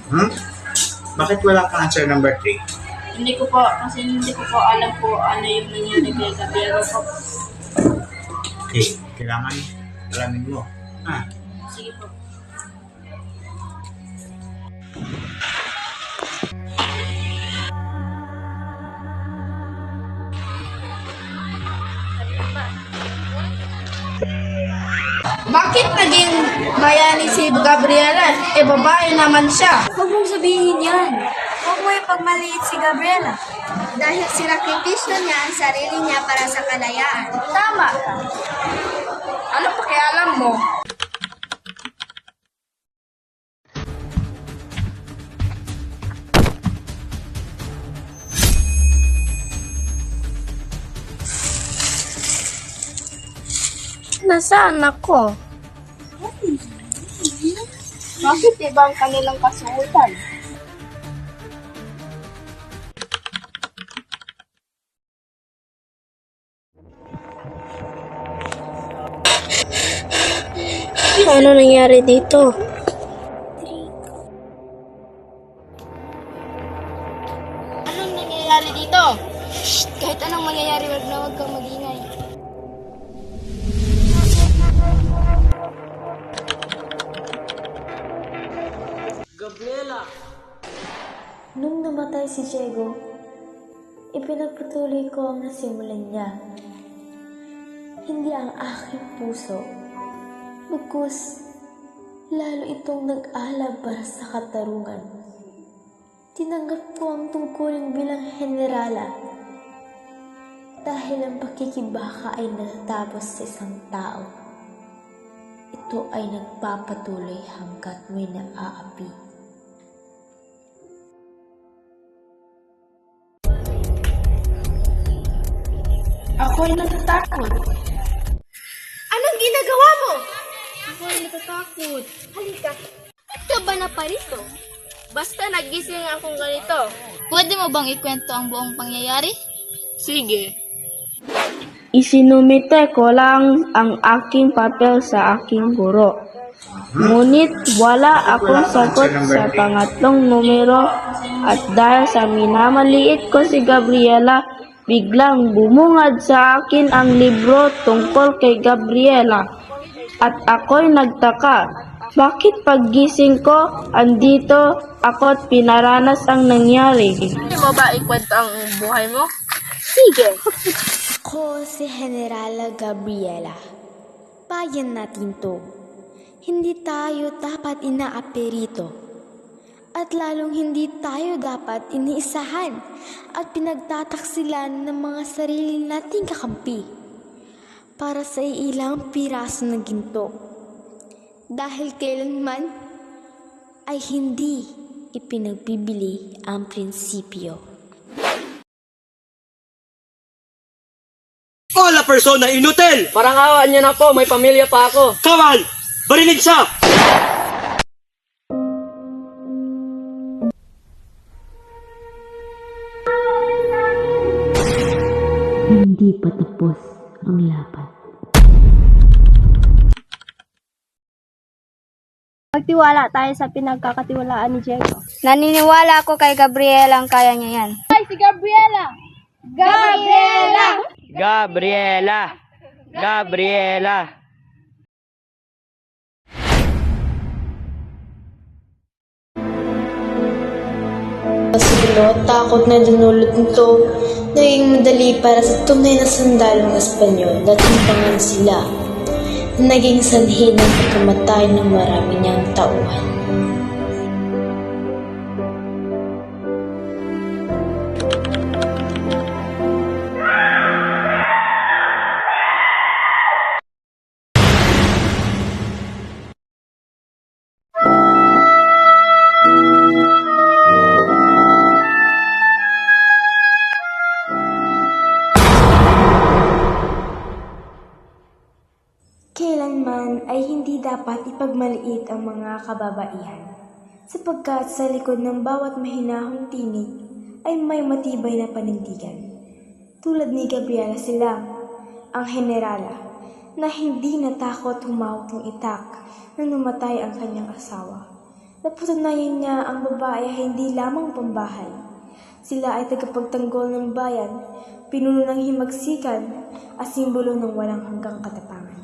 Hmm? Bakit wala kang answer number 3? Hindi ko po, kasi hindi ko po alam po ano yung nangyari kay Gabriela po. Okay, kailangan alamin mo. Sige po. Bakit naging bayani si Gabriela? Babae naman siya. Huwag mong sabihin yan. Huwag mo ipagmaliit si Gabriela. Dahil sinakripisyo niya ang sarili niya para sa kalayaan. Tama. Ano pakialam mo? Nasaan ako? Bakit iba ang kanilang kasuotan? Ano nangyari dito? Anong nangyayari dito? Shh! Kahit anong mangyayari, wag kang magingay. Nung namatay si Diego, ipinagpatuloy ko ang nasimulan niya. Hindi ang aking puso, bagkus lalo itong nag-alab para sa katarungan. Tinanggap ko ang tungkulin bilang generala dahil ang pakikibaka ay natatapos sa isang tao. Ito ay nagpapatuloy hanggat may naaapi. Ako ay natatakot. Anong ginagawa mo? Ako ay natatakot. Halika. Ba't ka ba naparito? Basta nagising akong ganito. Pwede mo bang ikwento ang buong pangyayari? Sige. Isinumite ko lang ang aking papel sa aking guro. Ngunit wala akong sagot sa pangatlong numero at dahil sa minamaliit ko si Gabriela, biglang bumungad sa akin ang libro tungkol kay Gabriela. At ako'y nagtaka, bakit paggising ko, andito ako't pinaranas ang nangyari. Hindi mo ba ikwento ang buhay mo? Sige. Ako si Generala Gabriela. Bayan natin to. Hindi tayo dapat inaapi rito. At lalong hindi tayo dapat iniisahan at pinagtataksilan ng mga sarili nating kakampi para sa ilang piraso ng ginto. Dahil kailanman ay hindi ipinagbibili ang prinsipyo. Hola persona inutil! Parang awa niyo na po, may pamilya pa ako. Kawal! Barinig siya! Hindi pa tapos ang laban. Magtiwala tayo sa pinagkakatiwalaan ni Diego. Naniniwala ako kay Gabriela ang kaya niya yan. Ay, si Gabriela! Gabriela! Gabriela! Gabriela! Pasilo, takot na dinulot nito, naging madali para sa tunay na sundalong Espanyol at timbangan sila, na naging sanhi ng pagkamatay ng marami niyang tauhan. Kailanman ay hindi dapat ipagmaliit ang mga kababaihan, sapagkat sa likod ng bawat mahinahong tinig ay may matibay na panindigan. Tulad ni Gabriela sila, ang generala, na hindi natakot humawak ng itak nang namatay ang kanyang asawa. Napatunayan niya ang babae ay hindi lamang pambahay. Sila ay tagapagtanggol ng bayan, pinuno ng himagsikan, at simbolo ng walang hanggang katapangan.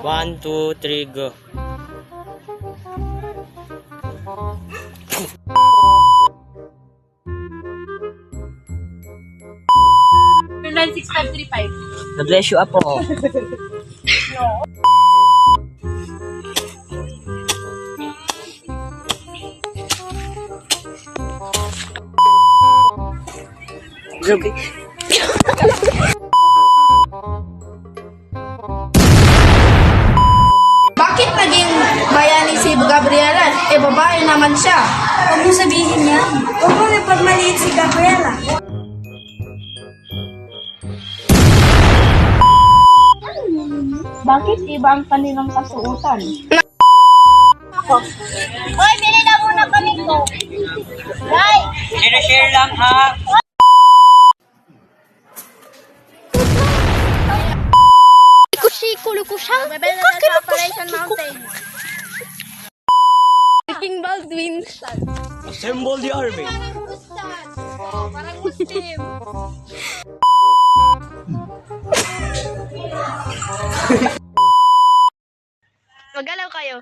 One, two, three, go. Number 96535. God bless you, Apo. Bakit naging bayani si Gabriela? Eh, babae naman siya. Huwag mo sabihin yan. Huwag mo ipagmaliit si Gabriela. Bakit iba ang kanilang kasuotan? Hoy, bili na muna kami ko. Right. Share lang, ha? King Baldwin. Assemble the army. Parang Muslim. Magalaw kayo.